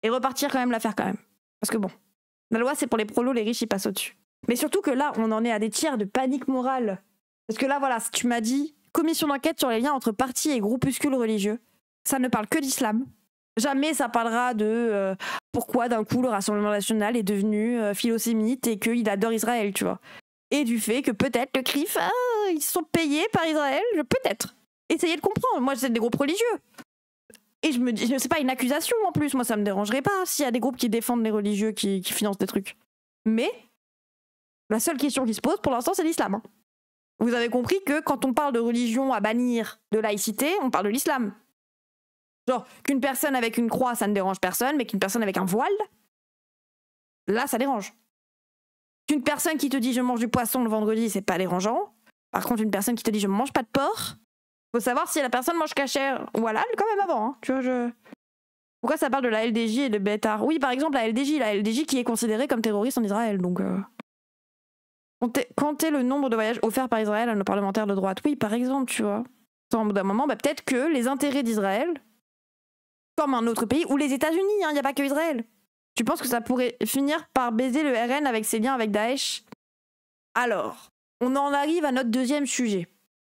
et repartir quand même la faire quand même. Parce que bon, la loi c'est pour les prolos, les riches ils passent au-dessus. Mais surtout que là, on en est à des tiers de panique morale. Parce que là, voilà, tu m'as dit commission d'enquête sur les liens entre partis et groupuscules religieux. Ça ne parle que d'islam. Jamais ça parlera de pourquoi d'un coup le Rassemblement national est devenu philosémite et qu'il adore Israël, tu vois. Et du fait que peut-être le CRIF, ils sont payés par Israël, peut-être. Essayez de comprendre. Moi, c'est des groupes religieux. Et je me dis, c'est pas une accusation en plus. Moi, ça me dérangerait pas s'il y a des groupes qui défendent les religieux, qui financent des trucs. Mais la seule question qui se pose pour l'instant, c'est l'islam. Vous avez compris que quand on parle de religion à bannir, de laïcité, on parle de l'islam. Genre, qu'une personne avec une croix, ça ne dérange personne, mais qu'une personne avec un voile, là, ça dérange. Qu'une personne qui te dit je mange du poisson le vendredi, c'est pas dérangeant. Par contre, une personne qui te dit je mange pas de porc, faut savoir si la personne mange cachère ou halal quand même avant. Hein. Tu vois, pourquoi ça parle de la LDJ et de Bétar? Oui, par exemple, la LDJ qui est considérée comme terroriste en Israël, donc... Comptez le nombre de voyages offerts par Israël à nos parlementaires de droite. Oui, par exemple, tu vois. Au bout d'un moment, peut-être que les intérêts d'Israël, comme un autre pays, ou les États-Unis, il n'y a pas que Israël. Tu penses que ça pourrait finir par baiser le RN avec ses liens avec Daesh? Alors, on en arrive à notre deuxième sujet.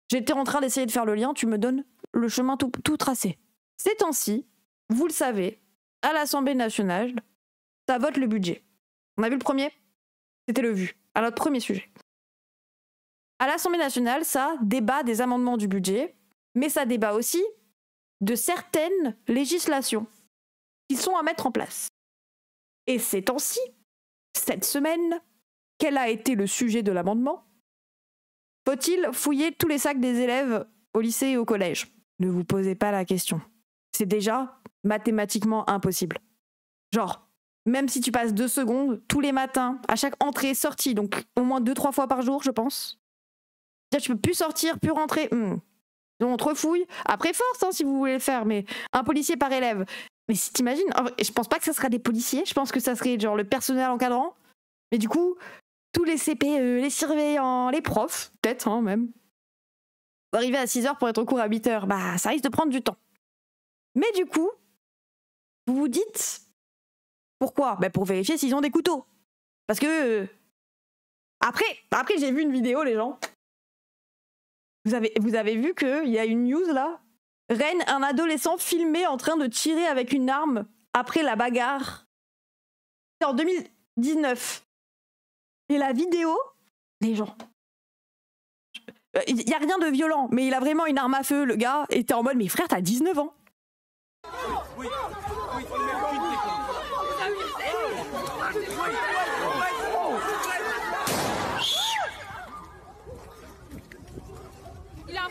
J'étais en train d'essayer de faire le lien, tu me donnes le chemin tout tracé. Ces temps-ci, vous le savez, à l'Assemblée nationale, ça vote le budget. On a vu le premier? C'était le vu. À notre premier sujet. À l'Assemblée nationale, ça débat des amendements du budget, mais ça débat aussi de certaines législations qui sont à mettre en place. Et ces temps-ci, cette semaine, quel a été le sujet de l'amendement? Faut-il fouiller tous les sacs des élèves au lycée et au collège? Ne vous posez pas la question. C'est déjà mathématiquement impossible. Genre, même si tu passes 2 secondes, tous les matins, à chaque entrée, sortie, donc au moins 2-3 fois par jour, je pense. Tu peux plus sortir, plus rentrer. Donc on te refouille. Après force, hein, si vous voulez le faire, mais un policier par élève. Mais si t'imagines, je pense pas que ça sera des policiers, je pense que ça serait genre le personnel encadrant. Mais du coup, tous les CPE, les surveillants, les profs, peut-être hein, même. Arriver à 6h pour être au cours à 8h, bah ça risque de prendre du temps. Mais du coup, vous vous dites... Pourquoi? Pour vérifier s'ils ont des couteaux. Parce que... Après j'ai vu une vidéo, les gens. Vous avez vu qu'il y a une news, là? Rennes, un adolescent filmé en train de tirer avec une arme après la bagarre. C'est en 2019. Et la vidéo... Les gens... Il n'y a rien de violent, mais il a vraiment une arme à feu, le gars. Et t'es en mode, mais frère, t'as 19 ans. Oui.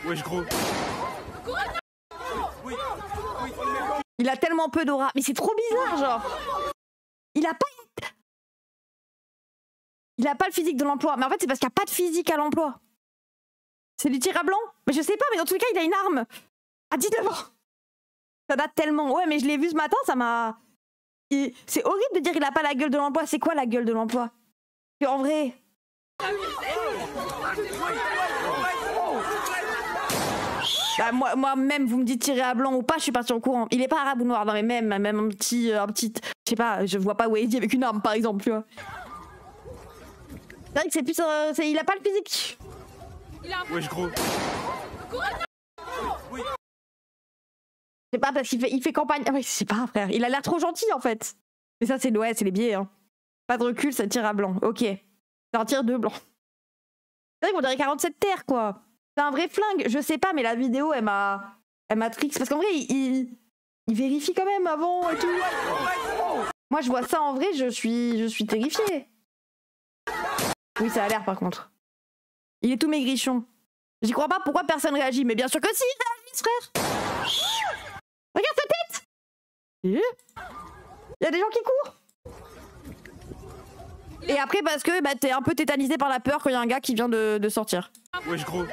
Wesh gros. Il a tellement peu d'aura. Mais c'est trop bizarre, genre. Il a pas le physique de l'emploi. Mais en fait, c'est parce qu'il n'y a pas de physique à l'emploi. C'est du tir à blanc. Mais je sais pas, mais dans tous les cas, il a une arme. À 19 ans. Ça date tellement. Ouais, mais je l'ai vu ce matin, ça m'a... C'est horrible de dire qu'il a pas la gueule de l'emploi. C'est quoi la gueule de l'emploi? En vrai... Bah, moi-même, vous me dites tirer à blanc ou pas, je suis partie en courant. Il est pas arabe ou noir, non mais même un petit... Je sais pas, je vois pas Wady avec une arme, par exemple, tu vois. C'est vrai que c'est plus... il a pas le physique. Wesh gros. Oui. C'est pas parce qu'il fait campagne... Ah, ouais, je sais pas, frère. Il a l'air trop gentil, en fait. Mais ça, c'est les biais, hein. Pas de recul, ça tire à blanc. Ok. C'est un tir de blanc. C'est vrai qu'on dirait 47 terres, quoi. C'est un vrai flingue. Je sais pas, mais la vidéo, elle m'a trix. Parce qu'en vrai, il vérifie quand même avant et tout. Moi, je vois ça en vrai, je suis terrifiée. Oui, ça a l'air, par contre. Il est tout maigrichon. J'y crois pas, pourquoi personne réagit? Mais bien sûr que si, il réagit, frère. Regarde sa tête. Il y a des gens qui courent. Et après, parce que t'es un peu tétanisé par la peur quand il y a un gars qui vient de sortir. Wesh gros.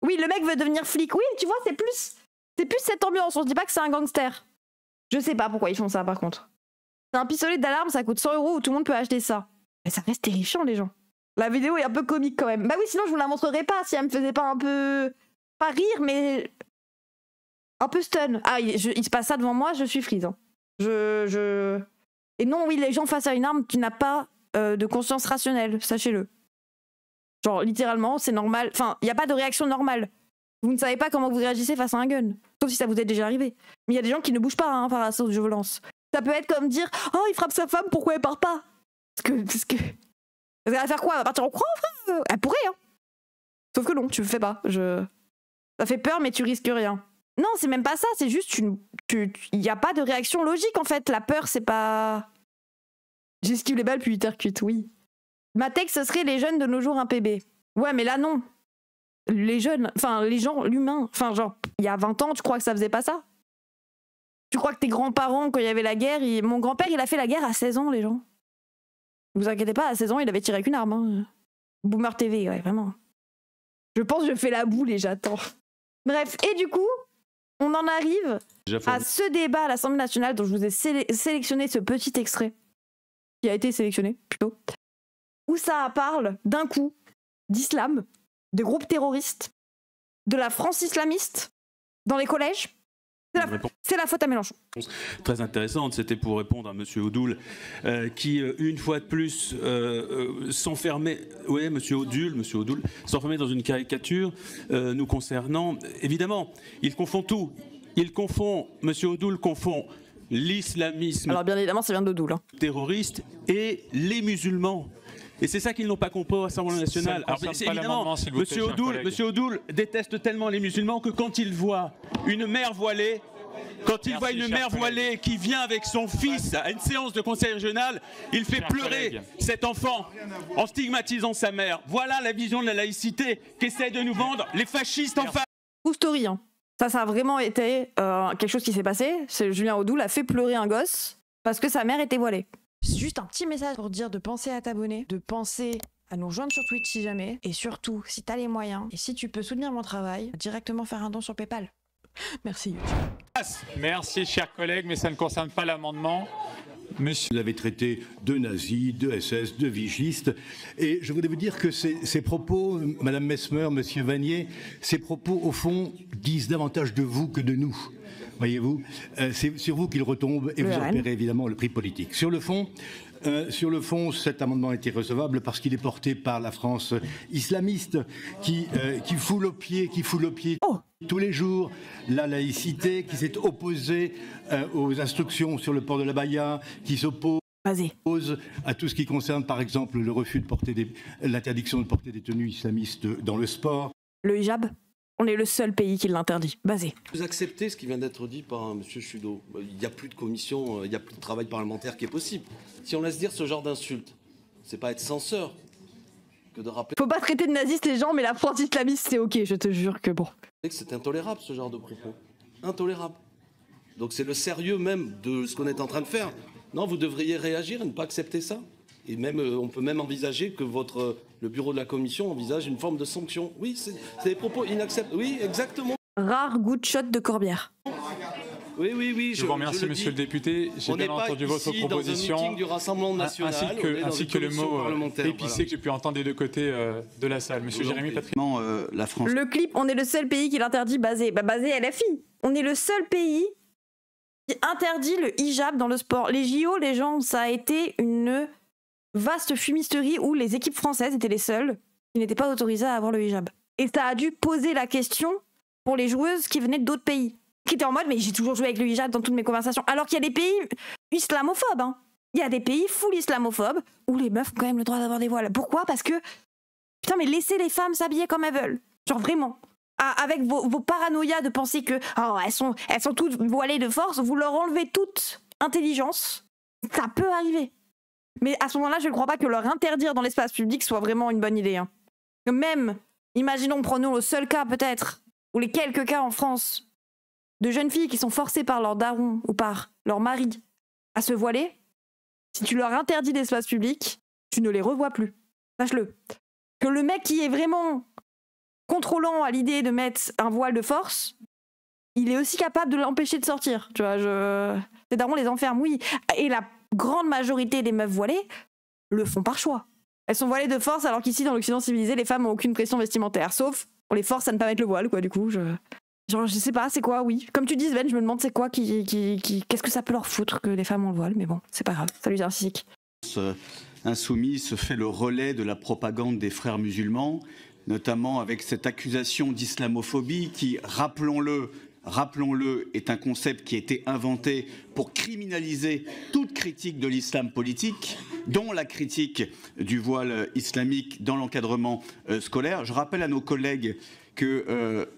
Oui, le mec veut devenir flic. Oui, tu vois, c'est plus cette ambiance. On se dit pas que c'est un gangster. Je sais pas pourquoi ils font ça, par contre. C'est un pistolet d'alarme, ça coûte 100 € où tout le monde peut acheter ça. Mais ça reste terrifiant, les gens. La vidéo est un peu comique quand même. Bah oui, sinon je vous la montrerai pas si elle me faisait pas un peu... Pas rire, mais... Un peu stun. Ah, il se passe ça devant moi, je suis freeze. Hein. Et non, oui, les gens face à une arme, tu n'as pas de conscience rationnelle, sachez-le. Genre, littéralement, c'est normal. Enfin, il n'y a pas de réaction normale. Vous ne savez pas comment vous réagissez face à un gun. Sauf si ça vous est déjà arrivé. Mais il y a des gens qui ne bougent pas hein, par la sauce de violence. Ça peut être comme dire « Oh, il frappe sa femme, pourquoi elle part pas ?» Parce que... Elle va faire quoi? Elle va partir en croix, frère? Elle pourrait, hein. Sauf que non, tu le fais pas. Ça fait peur, mais tu risques rien. Non, c'est même pas ça, c'est juste il n'y a pas de réaction logique, en fait. La peur, c'est pas... J'esquive les balles puis terre-cuite, oui. Ma texte, ce serait les jeunes de nos jours un PB. Ouais, mais là, non. Les jeunes, enfin, les gens, l'humain. Enfin, genre, il y a 20 ans, tu crois que ça faisait pas ça? Tu crois que tes grands-parents, quand il y avait la guerre, mon grand-père, il a fait la guerre à 16 ans, les gens. Vous inquiétez pas, à 16 ans, il avait tiré avec une arme. Hein. Boomer TV, ouais, vraiment. Je pense que je fais la boule et j'attends. Bref, et du coup, on en arrive à ce débat à l'Assemblée nationale dont je vous ai sélectionné ce petit extrait, qui a été sélectionné, plutôt, où ça parle, d'un coup, d'islam, de groupes terroristes, de la France islamiste, dans les collèges. C'est la faute à Mélenchon. Très intéressante, c'était pour répondre à M. Odoul, qui, une fois de plus, s'enfermait, oui, M. Odoul, s'enfermait dans une caricature nous concernant. Évidemment, il confond tout. M. Odoul confond l'islamisme. Alors, bien évidemment, ça vient d'Odoul. Hein. Terroriste et les musulmans. Et c'est ça qu'ils n'ont pas compris au Rassemblement national. Alors, évidemment, M. Odoul déteste tellement les musulmans que quand il voit une mère voilée, qui vient avec son fils à une séance de conseil régional, il fait pleurer cet enfant en stigmatisant sa mère. Voilà la vision de la laïcité qu'essaient de nous vendre les fascistes en face. True story, hein. Ça a vraiment été quelque chose qui s'est passé. Julien Odoul a fait pleurer un gosse parce que sa mère était voilée. Juste un petit message pour dire de penser à t'abonner, de penser à nous rejoindre sur Twitch si jamais, et surtout, si t'as les moyens, et si tu peux soutenir mon travail, directement faire un don sur PayPal. Merci YouTube. Merci chers collègues, mais ça ne concerne pas l'amendement. Monsieur... Vous avez traité de nazis, de SS, de vigistes, et je voulais vous dire que ces propos, Madame Messmer, Monsieur Vanier, ces propos, au fond, disent davantage de vous que de nous. Voyez-vous, c'est sur vous qu'il retombe et vous en paierez évidemment le prix politique. Sur le fond, cet amendement est irrecevable parce qu'il est porté par la France islamiste qui foule au pied, tous les jours la laïcité, qui s'est opposée aux instructions sur le port de la baya, qui s'oppose à tout ce qui concerne par exemple le refus de porter l'interdiction de porter des tenues islamistes dans le sport. Le hijab ? On est le seul pays qui l'interdit. Basé. Vous acceptez ce qui vient d'être dit par M. Chudeau. Il n'y a plus de commission, il n'y a plus de travail parlementaire qui est possible. Si on laisse dire ce genre d'insultes, c'est pas être censeur que de rappeler... Faut pas traiter de nazistes les gens, mais la France islamiste, c'est ok, je te jure que bon. C'est intolérable ce genre de propos. Intolérable. Donc c'est le sérieux même de ce qu'on est en train de faire. Non, vous devriez réagir et ne pas accepter ça. Et même, on peut même envisager que le bureau de la commission envisage une forme de sanction. Oui, c'est des propos inacceptables. Oui, exactement. Rare good shot de Corbière. Oui. Je vous remercie, monsieur le député. J'ai bien entendu votre proposition, du Rassemblement national, ainsi que le mot épicé que j'ai pu entendre des deux côtés de la salle. Monsieur Jérémy Patrick. La France. Le clip, on est le seul pays qui l'interdit basé. Basé LFI. On est le seul pays qui interdit le hijab dans le sport. Les JO, les gens, ça a été une vaste fumisterie où les équipes françaises étaient les seules qui n'étaient pas autorisées à avoir le hijab. Et ça a dû poser la question pour les joueuses qui venaient d'autres pays, qui étaient en mode mais j'ai toujours joué avec le hijab dans toutes mes conversations, alors qu'il y a des pays islamophobes. Hein. Il y a des pays full islamophobes où les meufs ont quand même le droit d'avoir des voiles. Pourquoi? Parce que putain, mais laissez les femmes s'habiller comme elles veulent. Genre vraiment. Avec vos paranoïas de penser que elles sont toutes voilées de force, vous leur enlevez toute intelligence. Ça peut arriver. Mais à ce moment-là, je ne crois pas que leur interdire dans l'espace public soit vraiment une bonne idée. Hein. Même, imaginons, prenons le seul cas peut-être, ou les quelques cas en France, de jeunes filles qui sont forcées par leur daron ou par leur mari à se voiler. Si tu leur interdis l'espace public, tu ne les revois plus. Sache-le. Que le mec qui est vraiment contrôlant à l'idée de mettre un voile de force, il est aussi capable de l'empêcher de sortir. Tu vois, les darons les enferment, oui. Et la grande majorité des meufs voilées le font par choix. Elles sont voilées de force, alors qu'ici, dans l'Occident civilisé, les femmes n'ont aucune pression vestimentaire. Sauf, on les force à ne pas mettre le voile, quoi, du coup. Genre, je sais pas, c'est quoi, oui. Comme tu dis, Sven, je me demande c'est quoi qu'est-ce que ça peut leur foutre que les femmes ont le voile, mais bon, c'est pas grave. Salut, Narcissique. Insoumis se fait le relais de la propagande des frères musulmans, notamment avec cette accusation d'islamophobie qui, rappelons-le, est un concept qui a été inventé pour criminaliser toute critique de l'islam politique, dont la critique du voile islamique dans l'encadrement scolaire. Je rappelle à nos collègues que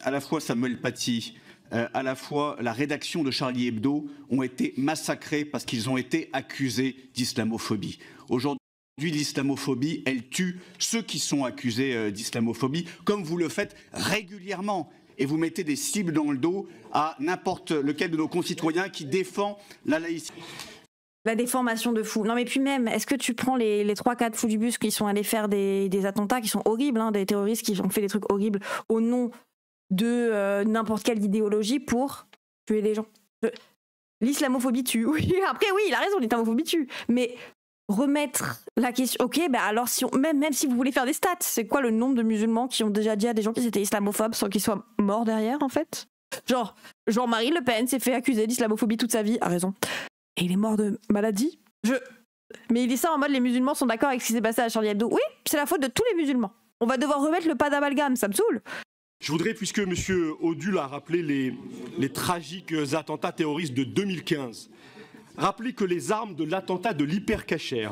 à la fois Samuel Paty, à la fois la rédaction de Charlie Hebdo ont été massacrés parce qu'ils ont été accusés d'islamophobie. Aujourd'hui, l'islamophobie, elle tue ceux qui sont accusés d'islamophobie, comme vous le faites régulièrement. Et vous mettez des cibles dans le dos à n'importe lequel de nos concitoyens qui défend la laïcité. La déformation de fous. Non mais puis même, est-ce que tu prends les 3-4 fous du bus qui sont allés faire des attentats qui sont horribles, hein, des terroristes qui ont fait des trucs horribles au nom de n'importe quelle idéologie pour tuer des gens. L'islamophobie tue. Oui, après oui, il a raison, l'islamophobie tue. Mais remettre la question, ok, bah alors si même si vous voulez faire des stats, c'est quoi le nombre de musulmans qui ont déjà dit à des gens qu'ils étaient islamophobes sans qu'ils soient morts derrière en fait? Genre, Jean-Marie Le Pen s'est fait accuser d'islamophobie toute sa vie, a raison. Et il est mort de maladie. Mais il dit ça en mode les musulmans sont d'accord avec ce qui s'est passé à Charlie Hebdo. Oui, c'est la faute de tous les musulmans. On va devoir remettre le pas d'amalgame, ça me saoule. Je voudrais, puisque M. Odul a rappelé les tragiques attentats terroristes de 2015, rappeler que les armes de l'attentat de l'Hypercacher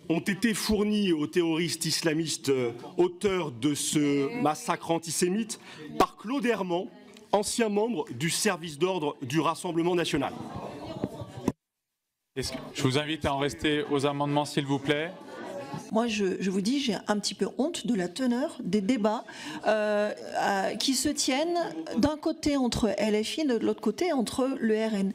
ont été fournies aux terroristes islamistes auteurs de ce massacre antisémite par Claude Herman, ancien membre du service d'ordre du Rassemblement national. Je vous invite à en rester aux amendements, s'il vous plaît. Moi, je vous dis, j'ai un petit peu honte de la teneur des débats qui se tiennent d'un côté entre LFI, de l'autre côté entre le RN.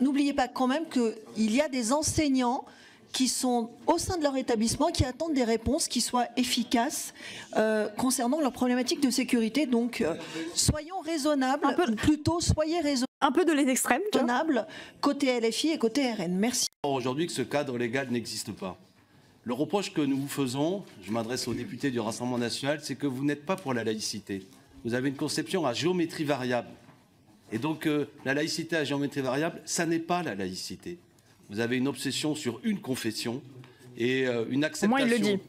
N'oubliez pas quand même qu'il y a des enseignants qui sont au sein de leur établissement, qui attendent des réponses qui soient efficaces concernant leurs problématiques de sécurité. Donc, soyons raisonnables, soyez raisonnables. Un peu de les extrêmes. Raisonnables, côté LFI et côté RN. Merci. Aujourd'hui que ce cadre légal n'existe pas. Le reproche que nous vous faisons, je m'adresse aux députés du Rassemblement national, c'est que vous n'êtes pas pour la laïcité. Vous avez une conception à géométrie variable. Et donc, la laïcité à géométrie variable, ça n'est pas la laïcité. Vous avez une obsession sur une confession et une acceptation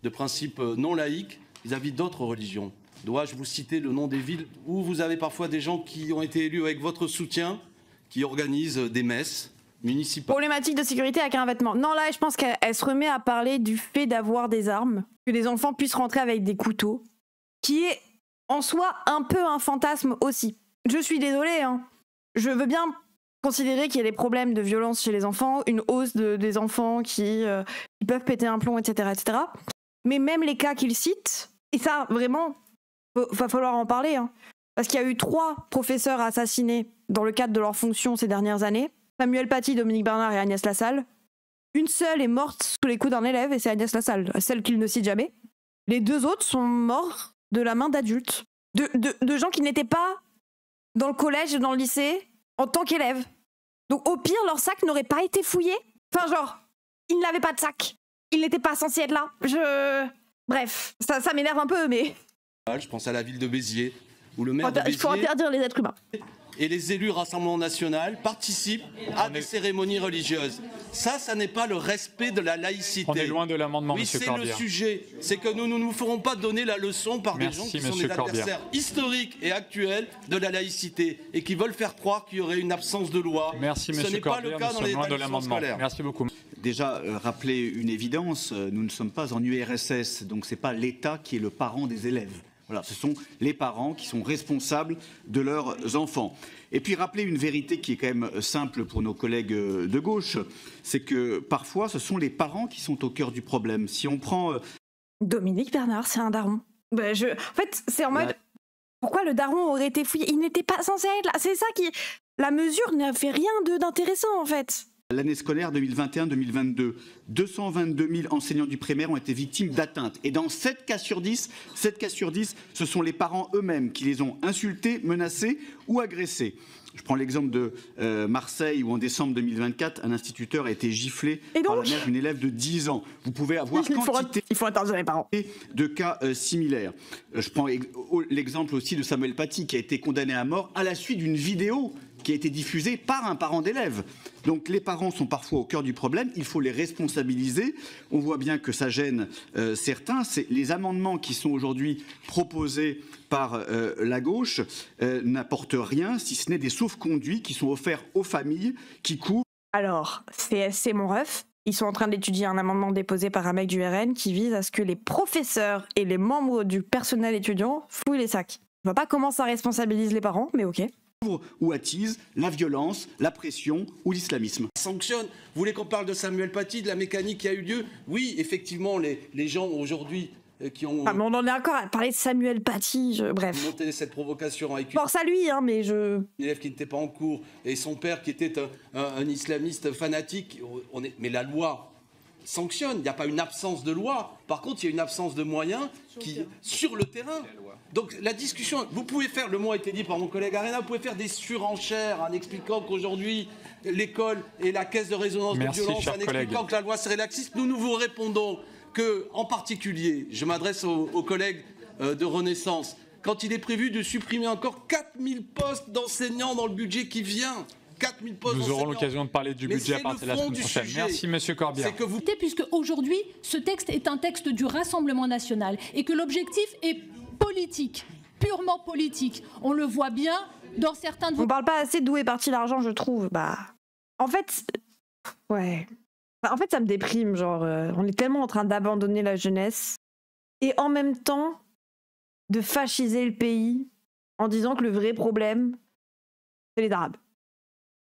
de principes non laïques vis-à-vis d'autres religions. Dois-je vous citer le nom des villes où vous avez parfois des gens qui ont été élus avec votre soutien, qui organisent des messes municipales. Problématique de sécurité avec un vêtement. Non, là, je pense qu'elle se remet à parler du fait d'avoir des armes, que les enfants puissent rentrer avec des couteaux, qui est en soi un peu un fantasme aussi. Je suis désolée, hein. Je veux bien considérer qu'il y a des problèmes de violence chez les enfants, une hausse des enfants qui peuvent péter un plomb, etc., etc. Mais même les cas qu'ils citent, et ça, vraiment, va falloir en parler, hein, parce qu'il y a eu 3 professeurs assassinés dans le cadre de leurs fonctions ces dernières années. Samuel Paty, Dominique Bernard et Agnès Lassalle. Une seule est morte sous les coups d'un élève et c'est Agnès Lassalle, celle qu'il ne cite jamais. Les 2 autres sont morts de la main d'adultes, de gens qui n'étaient pas dans le collège et dans le lycée en tant qu'élèves. Donc au pire, leur sac n'aurait pas été fouillé. Enfin genre, ils n'avaient pas de sac. Ils n'étaient pas censés être là. Bref, ça m'énerve un peu, mais... Je pense à la ville de Béziers, où le maire de Béziers... Il faut interdire les êtres humains. Et les élus Rassemblement national participent à des cérémonies religieuses. Ça n'est pas le respect de la laïcité. On est loin de l'amendement, oui, monsieur Corbière. Oui, c'est le sujet. C'est que nous ne nous ferons pas donner la leçon par des gens qui sont des adversaires historiques et actuels de la laïcité et qui veulent faire croire qu'il y aurait une absence de loi. Merci, monsieur Corbière. Ce n'est pas le cas dans les établissements scolaires. Merci beaucoup. Déjà, rappeler une évidence, nous ne sommes pas en URSS, donc ce n'est pas l'État qui est le parent des élèves. Voilà, ce sont les parents qui sont responsables de leurs enfants. Et puis rappeler une vérité qui est quand même simple pour nos collègues de gauche, c'est que parfois ce sont les parents qui sont au cœur du problème. Si on prend... Dominique Bernard, c'est un daron. En fait, c'est en mode... Pourquoi le daron aurait été fouillé? Il n'était pas censé être là. C'est ça qui... La mesure n'a fait rien d'intéressant en fait. L'année scolaire 2021-2022, 222 000 enseignants du primaire ont été victimes d'atteintes. Et dans 7 cas sur 10, ce sont les parents eux-mêmes qui les ont insultés, menacés ou agressés. Je prends l'exemple de Marseille, où en décembre 2024, un instituteur a été giflé par la mère d'une élève de 10 ans. Vous pouvez avoir quantité il faut interdire les parents. de cas similaires. Je prends l'exemple aussi de Samuel Paty, qui a été condamné à mort à la suite d'une vidéo qui a été diffusée par un parent d'élève. Donc les parents sont parfois au cœur du problème, il faut les responsabiliser. On voit bien que ça gêne certains. Les amendements qui sont aujourd'hui proposés par la gauche n'apportent rien, si ce n'est des sauf-conduits qui sont offerts aux familles qui couvrent. Alors, c'est mon ref. Ils sont en train d'étudier un amendement déposé par un mec du RN qui vise à ce que les professeurs et les membres du personnel étudiant fouillent les sacs. Je vois pas comment ça responsabilise les parents, mais ok. Ou attise la violence, la pression ou l'islamisme. Sanctionne. Vous voulez qu'on parle de Samuel Paty, de la mécanique qui a eu lieu? Oui, effectivement, les gens aujourd'hui qui ont... Ah, mais on en est encore à parler de Samuel Paty, bref. Monté cette provocation avec force à lui, hein, mais une élève qui n'était pas en cours et son père qui était un islamiste fanatique. Mais la loi sanctionne, il n'y a pas une absence de loi. Par contre, il y a une absence de moyens sur le terrain. Donc la discussion, vous pouvez faire, le mot a été dit par mon collègue Arena, vous pouvez faire des surenchères en expliquant qu'aujourd'hui l'école est la caisse de résonance de violence, en expliquant que la loi serait laxiste. Nous vous répondons que, en particulier, je m'adresse aux collègues de Renaissance, quand il est prévu de supprimer encore 4000 postes d'enseignants dans le budget qui vient. 4000 postes Nous aurons l'occasion de parler du budget à partir de la semaine prochaine. Merci, Monsieur Corbière. Puisque aujourd'hui, ce texte est un texte du Rassemblement national et que l'objectif est politique, purement politique. On le voit bien dans certains de vos... On parle pas assez d'où est parti l'argent, je trouve. En fait, ouais. En fait, ça me déprime, genre, on est tellement en train d'abandonner la jeunesse et en même temps de fasciser le pays en disant que le vrai problème, c'est les Arabes.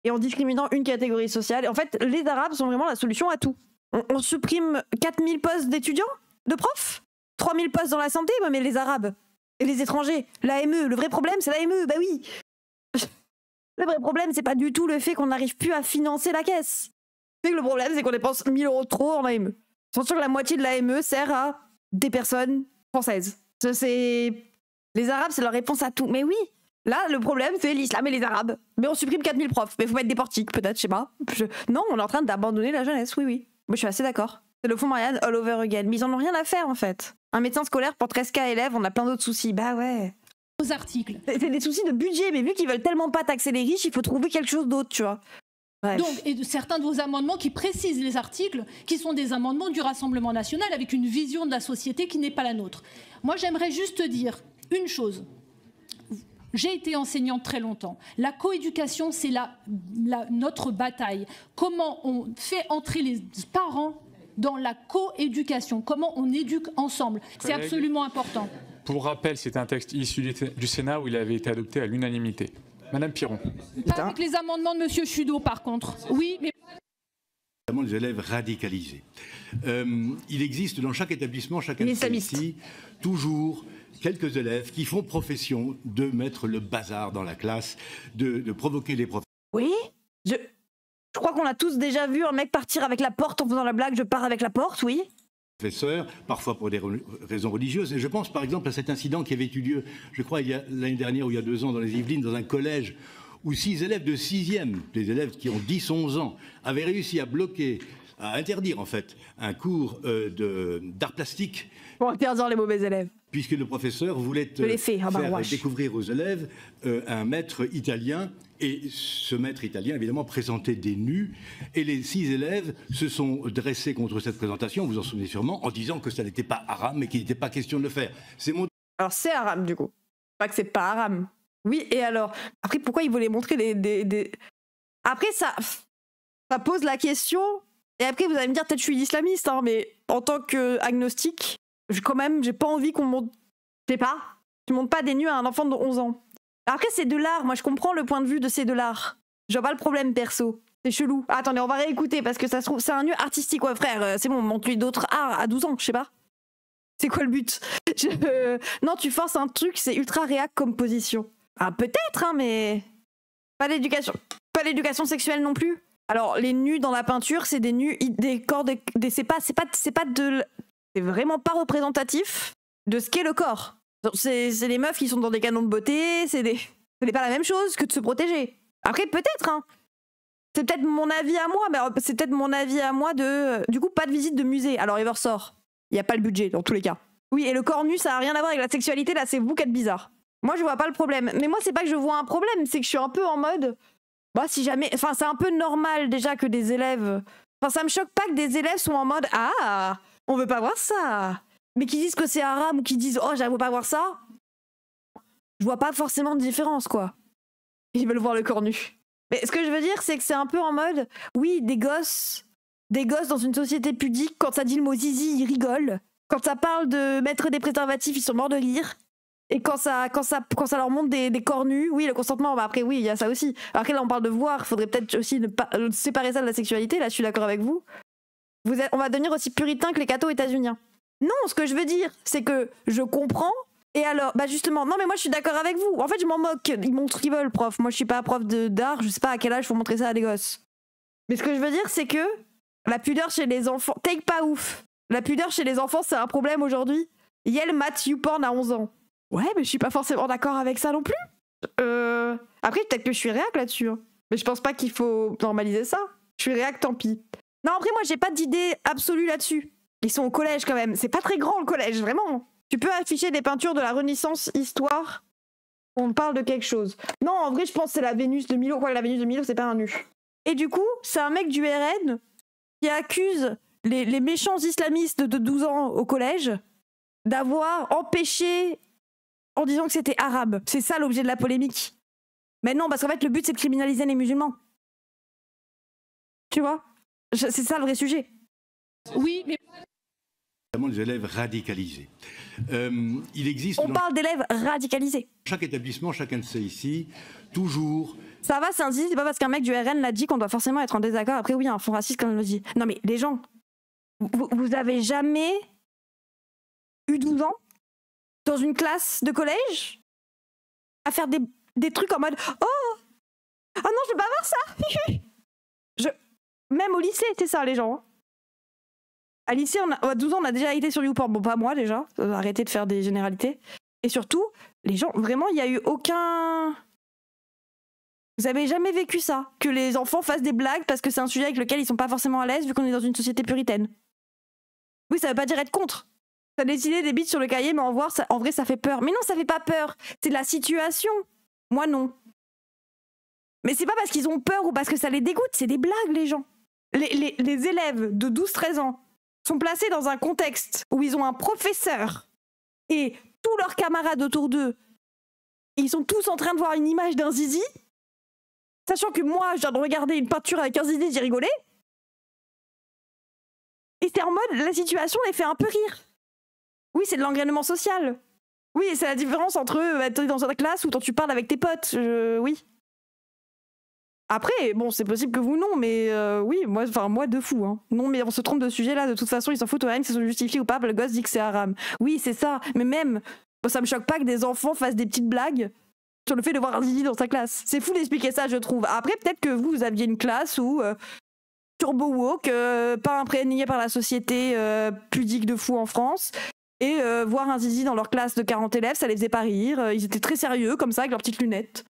Et en discriminant une catégorie sociale. Et en fait, les Arabes sont vraiment la solution à tout. On supprime 4000 postes d'étudiants, de profs, 3000 postes dans la santé, mais les Arabes et les étrangers, l'AME, le vrai problème, c'est l'AME, bah oui. Le vrai problème, c'est pas du tout le fait qu'on n'arrive plus à financer la caisse. Le problème, c'est qu'on dépense 1000 € trop en AME. C'est sûr que la moitié de l'AME sert à des personnes françaises. Les Arabes, c'est leur réponse à tout. Mais oui, là, le problème, c'est l'islam et les Arabes. Mais on supprime 4000 profs. Mais il faut mettre des portiques, peut-être, je sais pas. Non, on est en train d'abandonner la jeunesse, oui. Moi, je suis assez d'accord. C'est le fond Marianne all over again. Mais ils en ont rien à faire, en fait. Un médecin scolaire pour 13 cas élèves, on a plein d'autres soucis. Bah ouais. Aux articles. C'est des soucis de budget, mais vu qu'ils veulent tellement pas taxer les riches, il faut trouver quelque chose d'autre, tu vois. Bref. Donc, et de certains de vos amendements qui précisent les articles, qui sont des amendements du Rassemblement national avec une vision de la société qui n'est pas la nôtre. Moi, j'aimerais juste dire une chose. J'ai été enseignante très longtemps. La coéducation, c'est notre bataille. Comment on fait entrer les parents dans la coéducation? Comment on éduque ensemble? C'est absolument important. Pour rappel, c'est un texte issu du Sénat où il avait été adopté à l'unanimité. Madame Piron. Pas avec les amendements de Monsieur Chudeau, par contre. Oui, mais... Notamment les élèves radicalisés. Il existe dans chaque établissement, chaque ici, toujours quelques élèves qui font profession de mettre le bazar dans la classe, de provoquer les professeurs. Oui, je crois qu'on a tous déjà vu un mec partir avec la porte en faisant la blague « je pars avec la porte », oui. Professeurs, parfois pour des raisons religieuses. Et je pense par exemple à cet incident qui avait eu lieu, je crois, l'année dernière ou il y a 2 ans dans les Yvelines, dans un collège où 6 élèves de 6e, des élèves qui ont 10-11 ans, avaient réussi à bloquer, à interdire en fait, un cours d'art plastique. Pour interdire les mauvais élèves. Puisque le professeur voulait faire découvrir aux élèves un maître italien. Et ce maître italien, évidemment, présentait des nus. Et les 6 élèves se sont dressés contre cette présentation, vous vous en souvenez sûrement, en disant que ça n'était pas haram, mais qu'il n'était pas question de le faire. Alors c'est haram, du coup. Pas que c'est pas haram. Oui, et alors après, pourquoi ils voulaient montrer des... Après, ça pose la question... Et après, vous allez me dire, peut-être je suis islamiste, hein, mais en tant qu'agnostique, quand même, j'ai pas envie qu'on monte... Je sais pas. Tu montes pas des nus à un enfant de 11 ans. Après, c'est de l'art. Moi, je comprends le point de vue de c'est de l'art. Je vois pas le problème perso. C'est chelou. Ah, attendez, on va réécouter parce que ça se trouve, c'est un nu artistique, ouais, frère. C'est bon, montre-lui d'autres arts à 12 ans, je sais pas. C'est quoi le but? Non, tu forces un truc, c'est ultra réac comme position. Ah, peut-être, hein, mais pas l'éducation. Pas l'éducation sexuelle non plus. Alors, les nus dans la peinture, c'est des nus, des corps, c'est vraiment pas représentatif de ce qu'est le corps. C'est les meufs qui sont dans des canons de beauté, c'est pas la même chose que de se protéger. Après, peut-être, hein. C'est peut-être mon avis à moi, mais c'est peut-être mon avis à moi de... Du coup, pas de visite de musée. Alors, il ressort. Il n'y a pas le budget, dans tous les cas. Oui, et le corps nu, ça n'a rien à voir avec la sexualité, là, c'est vous qui êtes bizarre. Moi, je vois pas le problème. Mais moi, c'est pas que je vois un problème, c'est que je suis un peu en mode... Bah, si jamais... Enfin, c'est un peu normal, déjà, que des élèves... Enfin, ça me choque pas que des élèves soient en mode « Ah, on veut pas voir ça !» Mais qui disent que c'est haram ou qui disent « Oh, j'avoue pas voir ça !» Je vois pas forcément de différence, quoi. Ils veulent voir le corps nu. Mais ce que je veux dire, c'est que c'est un peu en mode, oui, des gosses dans une société pudique, quand ça dit le mot zizi, ils rigolent. Quand ça parle de mettre des préservatifs, ils sont morts de rire. Et quand ça leur montre des corps nus, oui, le consentement, bah après, oui, il y a ça aussi. Après, là, on parle de voir, il faudrait peut-être aussi ne pas séparer ça de la sexualité, là, je suis d'accord avec vous. On va devenir aussi puritain que les cathos états-uniens. Non, ce que je veux dire, c'est que je comprends. Et alors, bah justement, non mais moi je suis d'accord avec vous. En fait, je m'en moque. Ils montrent ce qu'ils veulent, prof. Moi, je suis pas prof d'art. Je sais pas à quel âge faut montrer ça à des gosses. Mais ce que je veux dire, c'est que la pudeur chez les enfants, take pas ouf. La pudeur chez les enfants, c'est un problème aujourd'hui. Yel Matt YouPorn à 11 ans. Ouais, mais je suis pas forcément d'accord avec ça non plus. Après, peut-être que je suis réac là-dessus. Hein. Mais je pense pas qu'il faut normaliser ça. Je suis réac, tant pis. Non, après, moi, j'ai pas d'idée absolue là-dessus. Ils sont au collège quand même. C'est pas très grand le collège, vraiment. Tu peux afficher des peintures de la Renaissance histoire. On parle de quelque chose. Non, en vrai, je pense que c'est la Vénus de Milo. Quoi, la Vénus de Milo, c'est pas un nu. Et du coup, c'est un mec du RN qui accuse les méchants islamistes de 12 ans au collège d'avoir empêché en disant que c'était arabe. C'est ça l'objet de la polémique. Mais non, parce qu'en fait, le but, c'est de criminaliser les musulmans. Tu vois ? C'est ça le vrai sujet. Oui, mais... Les élèves radicalisés. Il existe... On parle d'élèves radicalisés. Chaque établissement, chacun de ces ici, toujours... Ça va, c'est un zizi, c'est pas parce qu'un mec du RN l'a dit qu'on doit forcément être en désaccord. Après, oui, il y a un fond raciste quand on le dit. Non mais les gens, vous avez jamais eu 12 ans dans une classe de collège à faire des trucs en mode « Oh non, je peux pas voir ça !» Même au lycée, c'est ça les gens. Hein. À lycée, à 12 ans, on a déjà été sur YouPorn. Bon, pas moi déjà. Arrêtez de faire des généralités. Et surtout, les gens, vraiment, il n'y a eu aucun... Vous avez jamais vécu ça? Que les enfants fassent des blagues parce que c'est un sujet avec lequel ils sont pas forcément à l'aise vu qu'on est dans une société puritaine. Oui, ça veut pas dire être contre. Ça dessiner des bites sur le cahier, mais en vrai, ça fait peur. Mais non, ça fait pas peur. C'est la situation. Moi, non. Mais c'est pas parce qu'ils ont peur ou parce que ça les dégoûte, c'est des blagues, les gens. Les élèves de 12-13 ans sont placés dans un contexte où ils ont un professeur et tous leurs camarades autour d'eux, ils sont tous en train de voir une image d'un zizi, sachant que moi, je viens de regarder une peinture avec un zizi, j'ai rigolé. Et c'est en mode, la situation les fait un peu rire. Oui, c'est de l'engrainement social. Oui, c'est la différence entre être dans une classe ou quand tu parles avec tes potes. Oui. Après, bon, c'est possible que vous non, mais oui, moi de fou. Hein. Non, mais on se trompe de sujet là, de toute façon, ils s'en foutent rien, que ça soit justifié ou pas, le gosse dit que c'est haram. Oui, c'est ça, mais même, ça me choque pas que des enfants fassent des petites blagues sur le fait de voir un zizi dans sa classe. C'est fou d'expliquer ça, je trouve. Après, peut-être que vous aviez une classe où turbo woke, pas imprégné par la société pudique de fou en France, et voir un zizi dans leur classe de 40 élèves, ça les faisait pas rire. Ils étaient très sérieux, comme ça, avec leurs petites lunettes.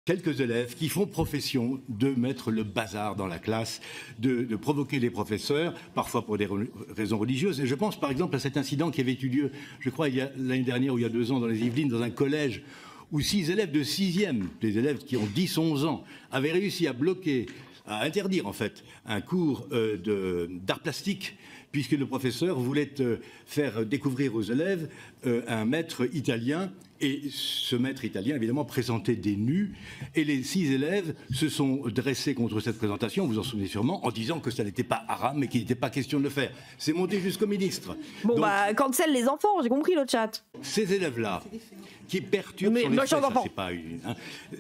Quelques élèves qui font profession de mettre le bazar dans la classe, de provoquer les professeurs, parfois pour des raisons religieuses. Et je pense par exemple à cet incident qui avait eu lieu, je crois, l'année dernière ou il y a 2 ans dans les Yvelines, dans un collège où 6 élèves de 6e, des élèves qui ont 10-11 ans, avaient réussi à bloquer, à interdire en fait, un cours d'art plastique, puisque le professeur voulait faire découvrir aux élèves un maître italien. Et ce maître italien, évidemment, présentait des nus. Et les 6 élèves se sont dressés contre cette présentation, vous en souvenez sûrement, en disant que ça n'était pas haram et qu'il n'était pas question de le faire. C'est monté jusqu'au ministre. Bon, donc, cancel les enfants, j'ai compris le chat. Ces élèves-là, qui perturbent...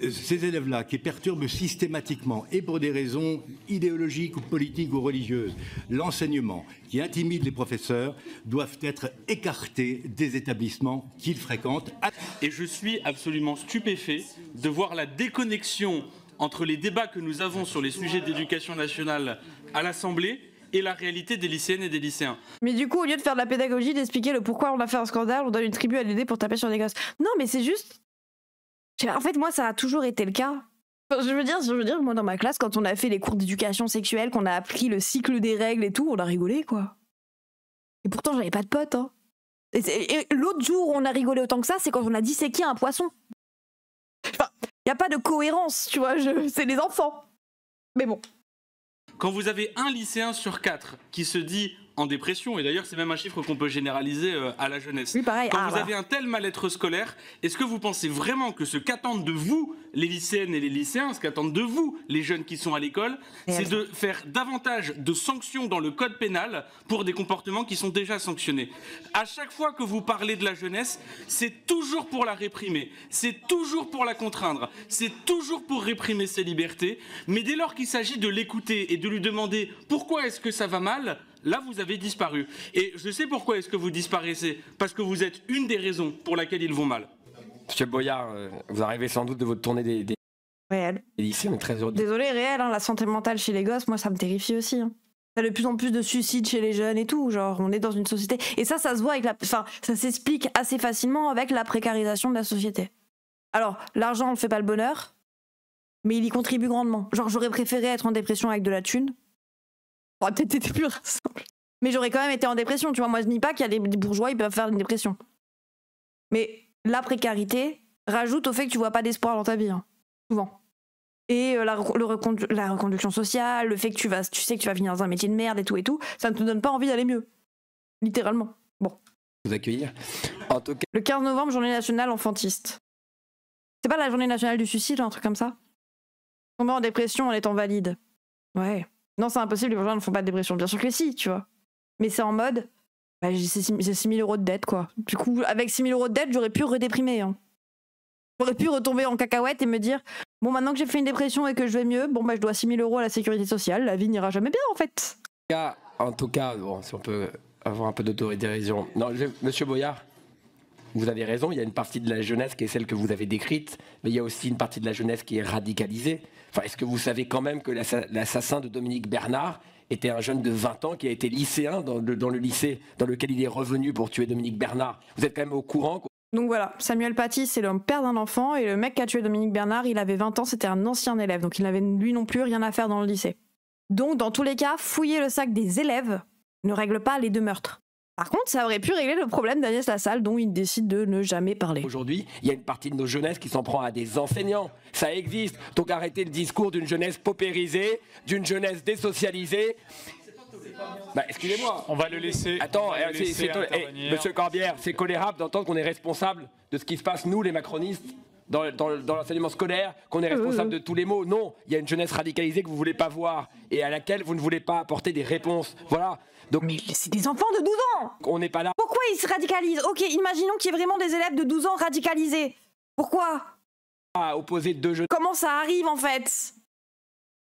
Ces élèves-là, qui perturbent systématiquement, et pour des raisons idéologiques ou politiques ou religieuses, l'enseignement, qui intimident les professeurs, doivent être écartés des établissements qu'ils fréquentent. Et je suis absolument stupéfait de voir la déconnexion entre les débats que nous avons sur les sujets d'éducation nationale à l'Assemblée et la réalité des lycéennes et des lycéens. Mais du coup, au lieu de faire de la pédagogie, d'expliquer le pourquoi on a fait un scandale, on donne une tribu à l'aider pour taper sur des gosses. Non, mais c'est juste... En fait, moi, ça a toujours été le cas. Je veux dire, moi dans ma classe, quand on a fait les cours d'éducation sexuelle, qu'on a appris le cycle des règles et tout, on a rigolé quoi. Et pourtant j'avais pas de potes. Hein. Et l'autre jour où on a rigolé autant que ça, c'est quand on a disséqué un poisson. Enfin, y a pas de cohérence, tu vois, c'est les enfants. Mais bon. Quand vous avez un lycéen sur 4 qui se dit en dépression, et d'ailleurs c'est même un chiffre qu'on peut généraliser à la jeunesse. Oui, pareil. Quand vous avez un tel mal-être scolaire, est-ce que vous pensez vraiment que ce qu'attendent de vous les lycéennes et les lycéens, ce qu'attendent de vous les jeunes qui sont à l'école, c'est de faire davantage de sanctions dans le code pénal pour des comportements qui sont déjà sanctionnés? À chaque fois que vous parlez de la jeunesse, c'est toujours pour la réprimer, c'est toujours pour la contraindre, c'est toujours pour réprimer ses libertés, mais dès lors qu'il s'agit de l'écouter et de lui demander pourquoi est-ce que ça va mal, là, vous avez disparu. Et je sais pourquoi est-ce que vous disparaissez. Parce que vous êtes une des raisons pour laquelle ils vont mal. Monsieur Boyard, vous arrivez sans doute de votre tournée des lycées, on est très heureux. Désolé, réel, hein, la santé mentale chez les gosses, moi, ça me terrifie aussi. Hein. Il y a de plus en plus de suicides chez les jeunes et tout. Genre, on est dans une société... Et ça se voit avec la... Enfin, ça s'explique assez facilement avec la précarisation de la société. Alors, l'argent ne fait pas le bonheur, mais il y contribue grandement. Genre, j'aurais préféré être en dépression avec de la thune. Ça aurait peut-être été plus rassemblé. Mais j'aurais quand même été en dépression, tu vois. Moi, je nie pas qu'il y a des bourgeois, ils peuvent faire une dépression. Mais la précarité rajoute au fait que tu vois pas d'espoir dans ta vie, hein, souvent. Et la reconduction sociale, le fait que tu sais que tu vas finir dans un métier de merde et tout, ça ne te donne pas envie d'aller mieux. Littéralement. Bon. Vous accueillir. En tout cas... Le 15 novembre, journée nationale enfantiste. C'est pas la journée nationale du suicide, un truc comme ça? Tomber en dépression en étant valide. Ouais. Non, c'est impossible, les bourgeois ne font pas de dépression. Bien sûr que si, tu vois. Mais c'est en mode, bah, j'ai 6 000 euros de dette, quoi. Du coup, avec 6 000 euros de dette, j'aurais pu redéprimer. Hein. J'aurais pu retomber en cacahuète et me dire, bon, maintenant que j'ai fait une dépression et que je vais mieux, bon, bah, je dois 6 000 euros à la sécurité sociale, la vie n'ira jamais bien, en fait. En tout cas, bon, si on peut avoir un peu d'autodérision. Non, Monsieur Boyard, vous avez raison, il y a une partie de la jeunesse qui est celle que vous avez décrite, mais il y a aussi une partie de la jeunesse qui est radicalisée. Enfin, est-ce que vous savez quand même que l'assassin de Dominique Bernard était un jeune de 20 ans qui a été lycéen dans le lycée dans lequel il est revenu pour tuer Dominique Bernard? Vous êtes quand même au courant? Donc voilà, Samuel Paty, c'est le père d'un enfant, et le mec qui a tué Dominique Bernard, il avait 20 ans, c'était un ancien élève, donc il n'avait lui non plus rien à faire dans le lycée. Donc dans tous les cas, fouiller le sac des élèves ne règle pas les 2 meurtres. Par contre, ça aurait pu régler le problème d'Agnès Lassalle, dont il décide de ne jamais parler. Aujourd'hui, il y a une partie de nos jeunesses qui s'en prend à des enseignants. Ça existe. Donc arrêtez le discours d'une jeunesse paupérisée, d'une jeunesse désocialisée. Bah, excusez-moi. On va le laisser. Attends, Monsieur Corbière, c'est colérable d'entendre qu'on est responsable de ce qui se passe, nous, les macronistes, dans l'enseignement scolaire, qu'on est responsable de tous les maux. Non, il y a une jeunesse radicalisée que vous ne voulez pas voir et à laquelle vous ne voulez pas apporter des réponses. Voilà. Donc, mais c'est des enfants de 12 ans! On n'est pas là. Pourquoi ils se radicalisent? Ok, imaginons qu'il y ait vraiment des élèves de 12 ans radicalisés. Pourquoi? À opposer 2 jeunes. Comment ça arrive en fait?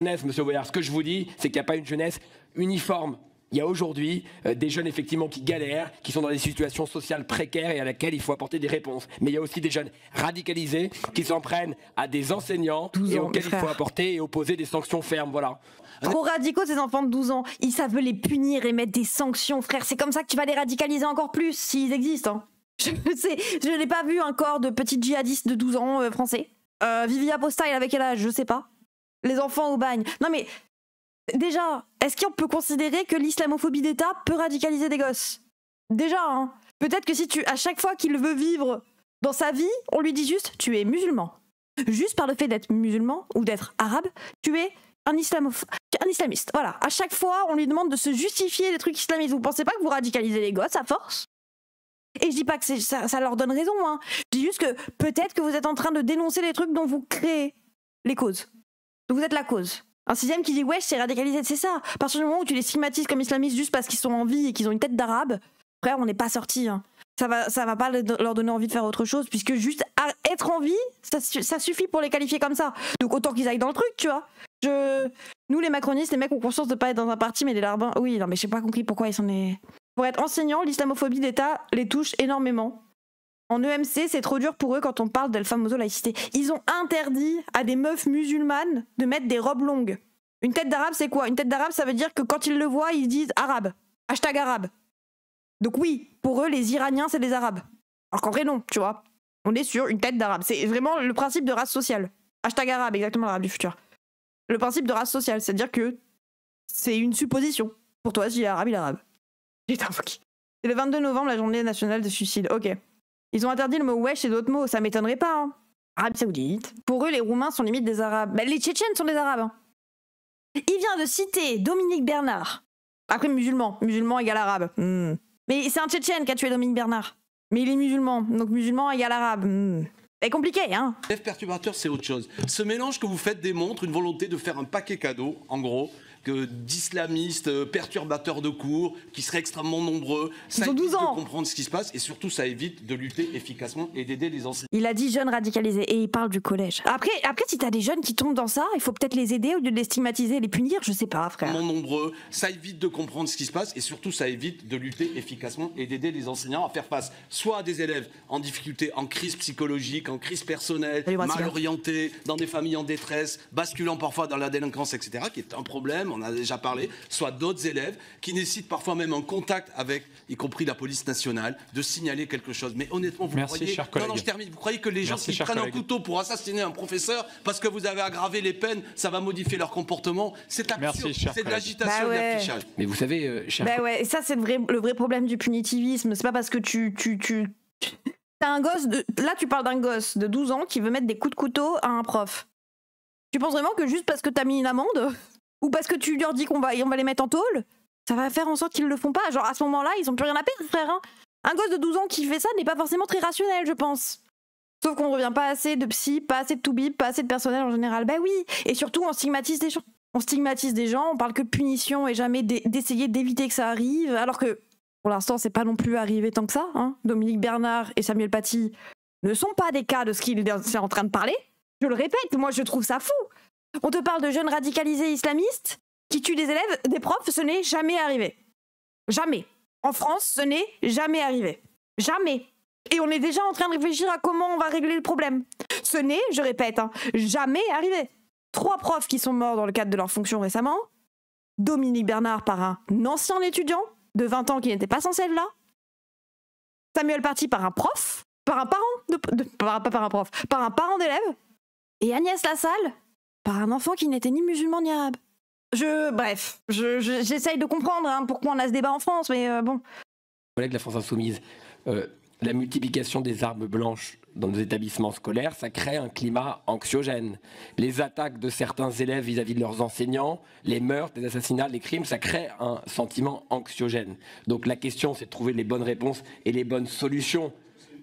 Monsieur Boyard, ce que je vous dis, c'est qu'il n'y a pas une jeunesse uniforme. Il y a aujourd'hui des jeunes effectivement qui galèrent, qui sont dans des situations sociales précaires et à laquelle il faut apporter des réponses. Mais il y a aussi des jeunes radicalisés qui s'en prennent à des enseignants et auxquels il faut apporter et opposer des sanctions fermes. Voilà. Trop radicaux ces enfants de 12 ans. Ils savent les punir et mettre des sanctions, frère. C'est comme ça que tu vas les radicaliser encore plus, s'ils existent. Hein. Je n'ai pas vu un corps de petits djihadistes de 12 ans français. Vivi Aposta, il avait quel âge? Je sais pas. Les enfants au bagne. Non mais, déjà, est-ce qu'on peut considérer que l'islamophobie d'État peut radicaliser des gosses? Déjà, hein. Peut-être que si à chaque fois qu'il veut vivre dans sa vie, on lui dit juste, tu es musulman. Juste par le fait d'être musulman ou d'être arabe, tu es un islamiste. Voilà. À chaque fois, on lui demande de se justifier des trucs islamistes. Vous pensez pas que vous radicalisez les gosses à force? Et je dis pas que ça leur donne raison, hein. Je dis juste que peut-être que vous êtes en train de dénoncer les trucs dont vous créez les causes. Donc vous êtes la cause. Un 6e qui dit wesh, c'est radicalisé, c'est ça. À partir du moment où tu les stigmatises comme islamistes juste parce qu'ils sont en vie et qu'ils ont une tête d'arabe, frère, on n'est pas sortis. Hein. Ça va pas leur donner envie de faire autre chose, puisque juste être en vie, ça suffit pour les qualifier comme ça. Donc autant qu'ils aillent dans le truc, tu vois. Nous, les macronistes, les mecs ont conscience de pas être dans un parti, mais les larbins, oui, non, mais j'ai pas compris pourquoi ils s'en est. Pour être enseignant, l'islamophobie d'État les touche énormément. En EMC, c'est trop dur pour eux quand on parle de la fameuse laïcité. Ils ont interdit à des meufs musulmanes de mettre des robes longues. Une tête d'arabe, c'est quoi? Une tête d'arabe, ça veut dire que quand ils le voient, ils disent arabe. Hashtag arabe. Donc oui, pour eux, les Iraniens, c'est des arabes. Alors qu'en vrai, non, tu vois. On est sur une tête d'arabe. C'est vraiment le principe de race sociale. Hashtag arabe, exactement l'arabe du futur. Le principe de race sociale, c'est-à-dire que c'est une supposition. Pour toi, si arabe, il est arabe. Putain, fuck. C'est le 22 novembre, la journée nationale des suicides. Ok. Ils ont interdit le mot wesh et d'autres mots, ça m'étonnerait pas. Hein. Arabie Saoudite. Pour eux, les Roumains sont limite des Arabes. Bah, les Tchétchènes sont des Arabes. Hein. Il vient de citer Dominique Bernard. Après, musulman. Musulman égale arabe. Mais c'est un Tchétchène qui a tué Dominique Bernard. Mais il est musulman. Donc musulman égale arabe. C'est compliqué, hein. L'élève perturbateur, c'est autre chose. Ce mélange que vous faites démontre une volonté de faire un paquet cadeau, en gros, d'islamistes perturbateurs de cours, qui seraient extrêmement nombreux. Ça évite de comprendre ce qui se passe et surtout, ça évite de lutter efficacement et d'aider les enseignants. Il a dit jeunes radicalisés et il parle du collège. Après si t'as des jeunes qui tombent dans ça, il faut peut-être les aider au lieu de les stigmatiser, les punir, je sais pas, frère. Nombreux, ça évite de comprendre ce qui se passe et surtout, ça évite de lutter efficacement et d'aider les enseignants à faire face soit à des élèves en difficulté, en crise psychologique, en crise personnelle, mal orientés, dans des familles en détresse, basculant parfois dans la délinquance, etc., qui est un problème. On a déjà parlé, soit d'autres élèves qui nécessitent parfois même un contact avec, y compris la police nationale, de signaler quelque chose. Mais honnêtement, vous croyez... Non, je termine. Vous croyez que les gens qui prennent un couteau pour assassiner un professeur parce que vous avez aggravé les peines, ça va modifier leur comportement? C'est absurde. C'est de l'agitation, de l'affichage. Mais vous savez, et ça, c'est le vrai problème du punitivisme. C'est pas parce que t'as un gosse Là, tu parles d'un gosse de 12 ans qui veut mettre des coups de couteau à un prof. Tu penses vraiment que juste parce que t'as mis une amende ou parce que tu leur dis qu'on va les mettre en tôle, ça va faire en sorte qu'ils le font pas? Genre à ce moment-là, ils ont plus rien à perdre, frère. Hein. Un gosse de 12 ans qui fait ça n'est pas forcément très rationnel, je pense. Sauf qu'on revient pas assez de psy, pas assez de toubib, pas assez de personnel en général. Bah oui. Et surtout, on stigmatise des gens. On parle que de punition et jamais d'essayer d'éviter que ça arrive. Alors que, pour l'instant, c'est pas non plus arrivé tant que ça. Hein. Dominique Bernard et Samuel Paty ne sont pas des cas de ce qu'il est en train de parler. Je le répète, moi je trouve ça fou. On te parle de jeunes radicalisés islamistes qui tuent des élèves, des profs, ce n'est jamais arrivé. Jamais. En France, ce n'est jamais arrivé. Jamais. Et on est déjà en train de réfléchir à comment on va régler le problème. Ce n'est, je répète, jamais arrivé. 3 profs qui sont morts dans le cadre de leur fonction récemment. Dominique Bernard par un ancien étudiant de 20 ans qui n'était pas censé être là. Samuel Paty par un prof, par un parent par un parent d'élève. Et Agnès Lassalle par un enfant qui n'était ni musulman ni arabe. Bref, j'essaye de comprendre pourquoi on a ce débat en France, mais bon. Collègue de la France Insoumise, la multiplication des armes blanches dans nos établissements scolaires, ça crée un climat anxiogène. Les attaques de certains élèves vis-à-vis de leurs enseignants, les meurtres, les assassinats, les crimes, ça crée un sentiment anxiogène. Donc la question, c'est de trouver les bonnes réponses et les bonnes solutions.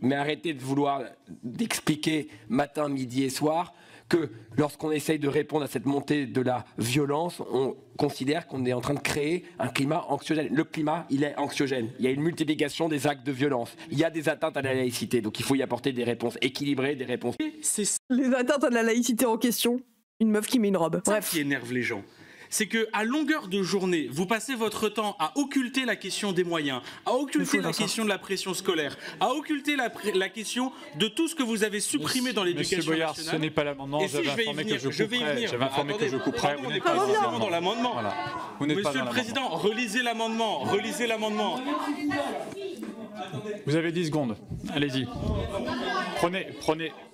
Mais arrêtez de vouloir d'expliquer matin, midi et soir que lorsqu'on essaye de répondre à cette montée de la violence, on considère qu'on est en train de créer un climat anxiogène. Le climat, il est anxiogène. Il y a une multiplication des actes de violence. Il y a des atteintes à la laïcité. Donc il faut y apporter des réponses équilibrées, des réponses... Les atteintes à la laïcité en question. Une meuf qui met une robe. Bref. C'est ça qui énerve les gens. C'est qu'à longueur de journée, vous passez votre temps à occulter la question des moyens, à occulter la question de la pression scolaire, à occulter la question de tout ce que vous avez supprimé dans l'éducation nationale. Monsieur Boyard, ce n'est pas l'amendement, j'avais informé que je couperais. Vous n'êtes pas dans l'amendement. Monsieur le Président, relisez l'amendement, Vous avez 10 secondes, allez-y. Prenez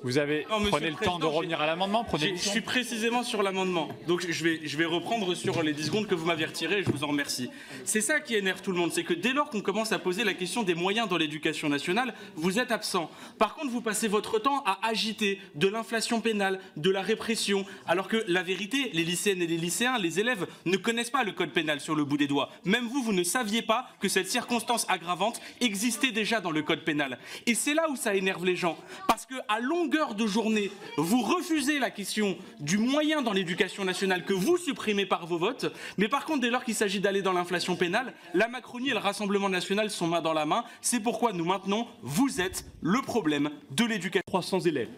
le temps de revenir à l'amendement. Je suis précisément sur l'amendement, donc je vais reprendre sur les 10 secondes que vous m'aviez retirées et je vous en remercie. C'est ça qui énerve tout le monde, c'est que dès lors qu'on commence à poser la question des moyens dans l'éducation nationale, vous êtes absent. Par contre, vous passez votre temps à agiter de l'inflation pénale, de la répression, alors que la vérité, les lycéennes et les lycéens, les élèves ne connaissent pas le code pénal sur le bout des doigts. Même vous ne saviez pas que cette circonstance aggravante existait déjà dans le code pénal. Et c'est là où ça énerve les gens, parce qu'à longueur de journée, vous refusez la question du moyen dans l'éducation nationale que vous supprimez par vos votes, mais par contre, dès lors qu'il s'agit d'aller dans l'inflation pénale, la Macronie et le Rassemblement national sont main dans la main. C'est pourquoi nous maintenons, vous êtes le problème de l'éducation. 300 élèves.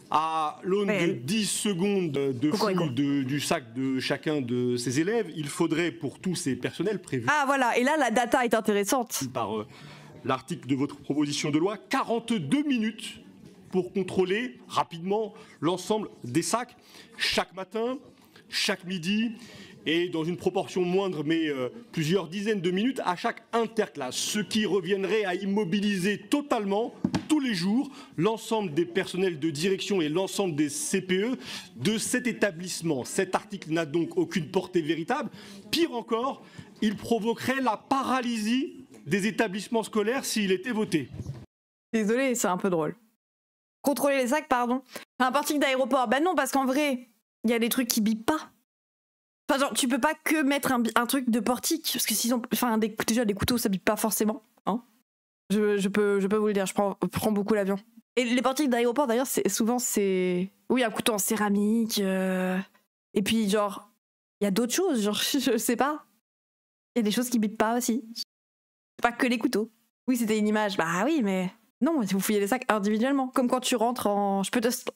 À l'aune de 10 secondes de fouille du sac de chacun de ces élèves, il faudrait pour tous ces personnels prévus... Ah voilà, et là la data est intéressante. Par l'article de votre proposition de loi, 42 minutes pour contrôler rapidement l'ensemble des sacs, chaque matin, chaque midi, et dans une proportion moindre, mais plusieurs dizaines de minutes à chaque interclasse, ce qui reviendrait à immobiliser totalement tous les jours l'ensemble des personnels de direction et l'ensemble des CPE de cet établissement. Cet article n'a donc aucune portée véritable. Pire encore, il provoquerait la paralysie des établissements scolaires s'il était voté. Désolé, c'est un peu drôle. Contrôler les sacs, pardon. Un portique d'aéroport. Ben non, parce qu'en vrai, il y a des trucs qui bipent pas. Enfin, genre, tu peux pas que mettre un truc de portique, parce que sinon, enfin, déjà des couteaux, ça bipe pas forcément. Hein. Je peux vous le dire, je prends beaucoup l'avion. Et les portiques d'aéroport, d'ailleurs, souvent c'est, oui, un couteau en céramique. Et puis genre, il y a d'autres choses, genre, je sais pas. Il y a des choses qui bipent pas aussi. C'est pas que les couteaux. Oui, c'était une image. Bah oui, mais non, vous fouillez les sacs individuellement, comme quand tu rentres en,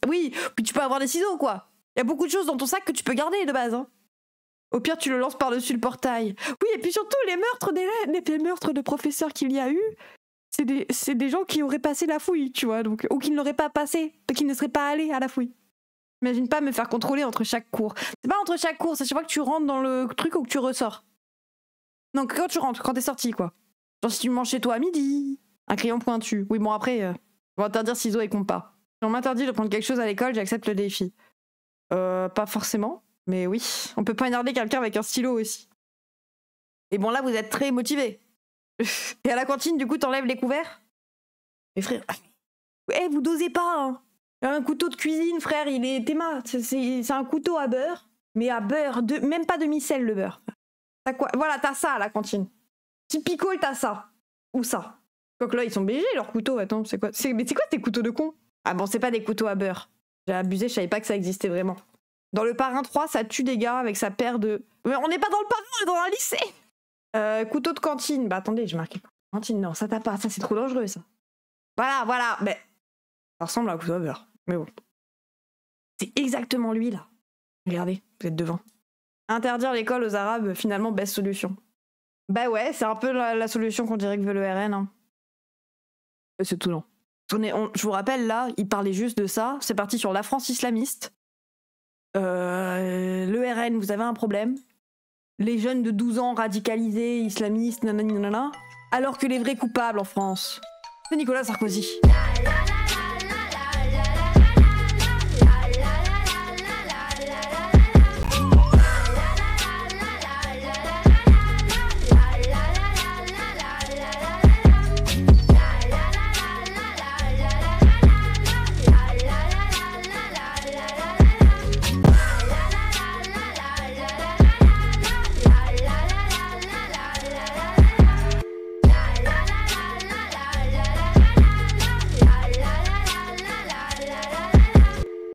oui, puis tu peux avoir des ciseaux, quoi. Il y a beaucoup de choses dans ton sac que tu peux garder de base. Hein. Au pire, tu le lances par-dessus le portail. Oui, et puis surtout, les meurtres de professeurs qu'il y a eu, c'est des gens qui auraient passé la fouille, tu vois, donc, ou qui ne l'auraient pas passé, qui ne seraient pas allés à la fouille. Imagine pas me faire contrôler entre chaque cours. C'est pas entre chaque cours, c'est chaque fois que tu rentres dans le truc ou que tu ressors. Donc quand tu rentres, quand t'es sorti, quoi. Genre si tu manges chez toi à midi, un crayon pointu. Oui, bon, après, on va interdire ciseaux et compas. Si on m'interdit de prendre quelque chose à l'école, j'accepte le défi. Pas forcément. Mais oui, on peut poignarder quelqu'un avec un stylo aussi. Et bon, là, vous êtes très motivés. Et à la cantine, du coup, t'enlèves les couverts. Mais frère, vous dosez pas, hein. Un couteau de cuisine, frère, il est théma. C'est un couteau à beurre, mais à beurre, même pas demi-sel le beurre. T'as quoi? Voilà, t'as ça à la cantine. Si picole, t'as ça. Ou ça. Quoique là, ils sont BG, leurs couteaux. Attends, c'est quoi? Mais c'est quoi tes couteaux de con? Ah bon, c'est pas des couteaux à beurre. J'ai abusé, je savais pas que ça existait vraiment. Dans le Parrain 3, ça tue des gars avec sa paire de... Mais on n'est pas dans le Parrain, on est dans un lycée. Couteau de cantine. Bah attendez, j'ai marqué cantine. Non, ça t'a pas. Ça, c'est trop dangereux, ça. Voilà. Mais ça ressemble à un couteau à beurre. Mais bon. C'est exactement lui, là. Regardez, vous êtes devant. Interdire l'école aux Arabes, finalement, best solution. Bah ouais, c'est un peu la solution qu'on dirait que veut le RN. Hein. C'est tout, non. Je vous rappelle, là, il parlait juste de ça. C'est parti sur la France islamiste. Le RN, vous avez un problème. Les jeunes de 12 ans radicalisés, islamistes, nanana, alors que les vrais coupables en France, c'est Nicolas Sarkozy.